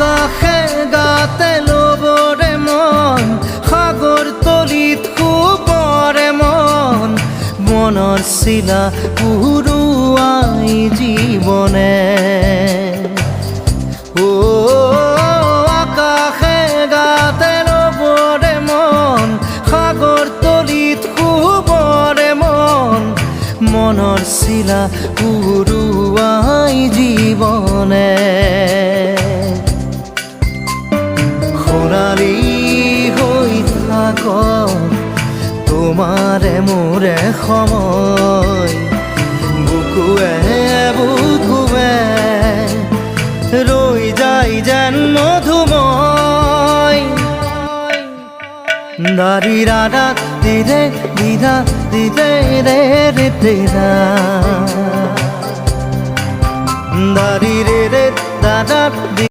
আকাশে গাতে ল'বৰে মন সাগৰ তলিত শুবৰে মন মনৰ চিলা উৰুৱাই জীৱনে আকাশে গাতে ল'বৰে মন সাগৰ তলিত শুবৰে মন মনৰ চিলা উৰুৱাই জীৱনে খৰালি হৈ থাক তোমাৰে মোৰে সময় বুকুৱে বুকুৱে ৰৈ যায় যেন মধুময় দাৰি ৰাধা দিদে দিদা দিদে ৰে ৰে তেৰা দাৰি ৰে ৰে দাদা